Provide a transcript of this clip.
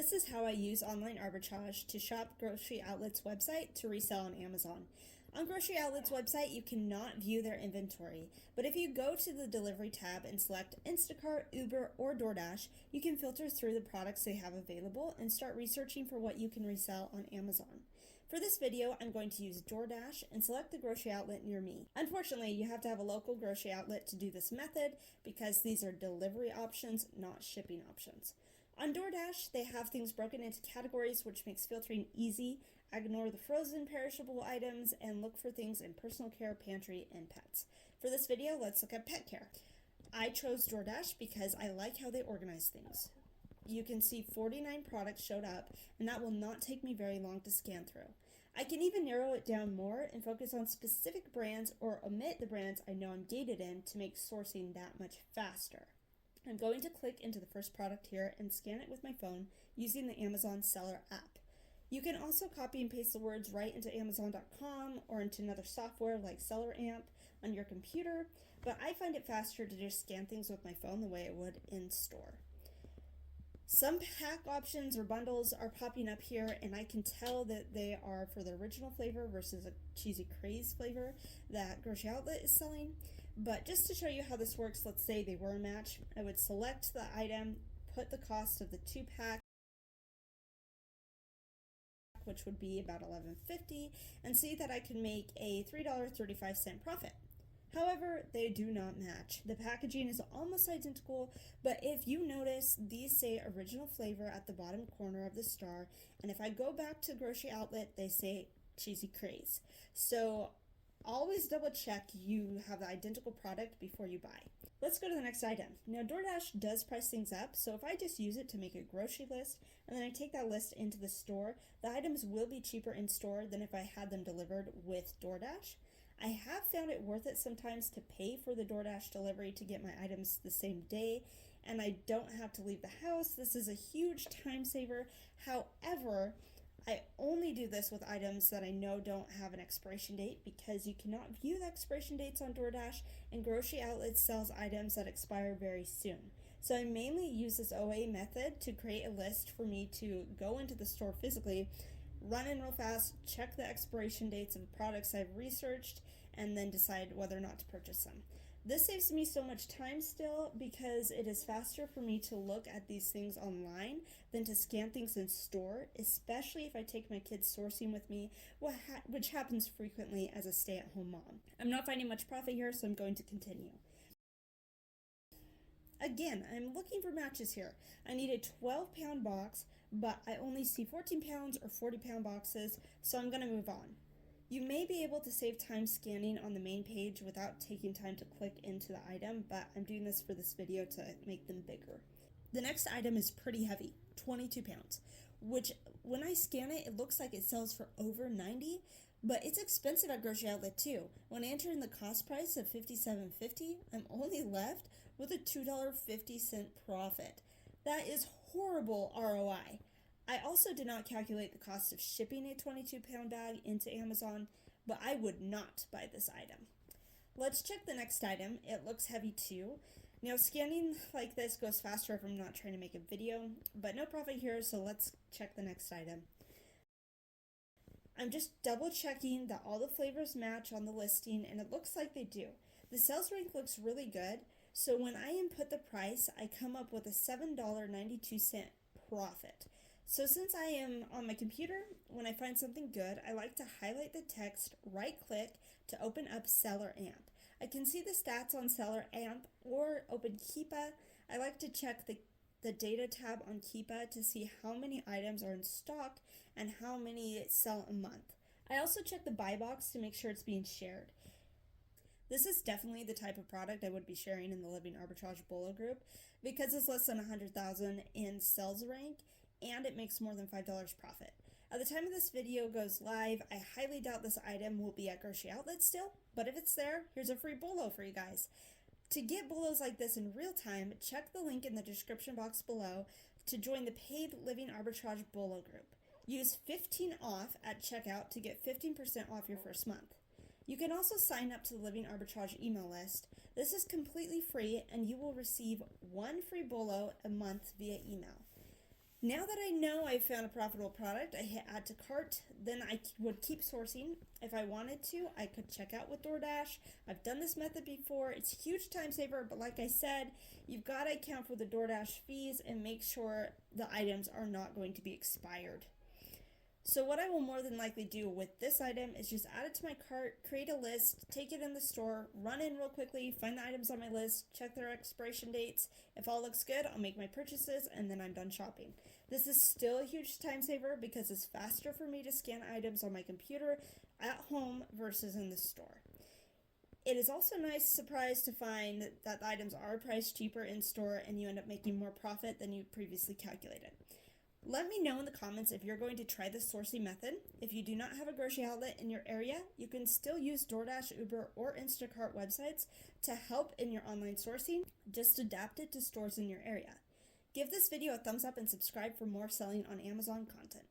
This is how I use online arbitrage to shop Grocery Outlet's website to resell on Amazon. On Grocery Outlet's website, you cannot view their inventory, but if you go to the Delivery tab and select Instacart, Uber, or DoorDash, you can filter through the products they have available and start researching for what you can resell on Amazon. For this video, I'm going to use DoorDash and select the grocery outlet near me. Unfortunately, you have to have a local grocery outlet to do this method because these are delivery options, not shipping options. On DoorDash, they have things broken into categories, which makes filtering easy. I ignore the frozen perishable items and look for things in personal care, pantry, and pets. For this video, let's look at pet care. I chose DoorDash because I like how they organize things. You can see 49 products showed up, and that will not take me very long to scan through. I can even narrow it down more and focus on specific brands or omit the brands I know I'm gated in to make sourcing that much faster. I'm going to click into the first product here and scan it with my phone using the Amazon Seller app. You can also copy and paste the words right into Amazon.com or into another software like Seller Amp on your computer, but I find it faster to just scan things with my phone the way it would in store. Some pack options or bundles are popping up here, and I can tell that they are for the original flavor versus a cheesy craze flavor that Grocery Outlet is selling. But just to show you how this works, let's say they were a match. I would select the item, put the cost of the 2-pack, which would be about $11.50, and see that I can make a $3.35 profit. However, they do not match. The packaging is almost identical, but if you notice, these say original flavor at the bottom corner of the star, and if I go back to Grocery Outlet, they say cheesy craze. So always double check you have the identical product before you buy. Let's go to the next item. Now DoorDash does price things up, so if I just use it to make a grocery list and then I take that list into the store, the items will be cheaper in store than if I had them delivered with DoorDash. I have found it worth it sometimes to pay for the DoorDash delivery to get my items the same day, and I don't have to leave the house. This is a huge time saver. However, I only do this with items that I know don't have an expiration date because you cannot view the expiration dates on DoorDash, and Grocery Outlet sells items that expire very soon. So I mainly use this OA method to create a list for me to go into the store physically, run in real fast, check the expiration dates of the products I've researched, and then decide whether or not to purchase them. This saves me so much time still because it is faster for me to look at these things online than to scan things in store, especially if I take my kids sourcing with me, which happens frequently as a stay-at-home mom. I'm not finding much profit here, so I'm going to continue. Again, I'm looking for matches here. I need a 12-pound box, but I only see 14 pounds or 40-pound boxes, so I'm going to move on. You may be able to save time scanning on the main page without taking time to click into the item, but I'm doing this for this video to make them bigger. The next item is pretty heavy, 22 pounds, which when I scan it, it looks like it sells for over $90, but it's expensive at Grocery Outlet too. When I enter in the cost price of $57.50, I'm only left with a $2.50 profit. That is horrible ROI. I also did not calculate the cost of shipping a 22-pound bag into Amazon, but I would not buy this item. Let's check the next item. It looks heavy too. Now scanning like this goes faster if I'm not trying to make a video, but no profit here, so let's check the next item. I'm just double checking that all the flavors match on the listing, and it looks like they do. The sales rank looks really good, so when I input the price, I come up with a $7.92 profit. So since I am on my computer, when I find something good, I like to highlight the text, right-click to open up Seller Amp. I can see the stats on Seller Amp or open Keepa. I like to check the data tab on Keepa to see how many items are in stock and how many sell a month. I also check the buy box to make sure it's being shared. This is definitely the type of product I would be sharing in the Living Arbitrage Bolo group because it's less than 100,000 in sales rank and it makes more than $5 profit. At the time of this video goes live, I highly doubt this item will be at Grocery Outlet still, but if it's there, here's a free Bolo for you guys. To get Bolos like this in real time, check the link in the description box below to join the paid Living Arbitrage Bolo group. Use 15 off at checkout to get 15% off your first month. You can also sign up to the Living Arbitrage email list. This is completely free and you will receive one free Bolo a month via email. Now that I know I found a profitable product, I hit add to cart. Then I would keep sourcing. If I wanted to, I could check out with DoorDash. I've done this method before. It's a huge time saver, but like I said, you've got to account for the DoorDash fees and make sure the items are not going to be expired. So what I will more than likely do with this item is just add it to my cart, create a list, take it in the store, run in real quickly, find the items on my list, check their expiration dates. If all looks good, I'll make my purchases, and then I'm done shopping. This is still a huge time saver because it's faster for me to scan items on my computer at home versus in the store. It is also a nice surprise to find that the items are priced cheaper in store and you end up making more profit than you previously calculated. Let me know in the comments if you're going to try this sourcing method. If you do not have a grocery outlet in your area, you can still use DoorDash, Uber, or Instacart websites to help in your online sourcing. Just adapt it to stores in your area. Give this video a thumbs up and subscribe for more selling on Amazon content.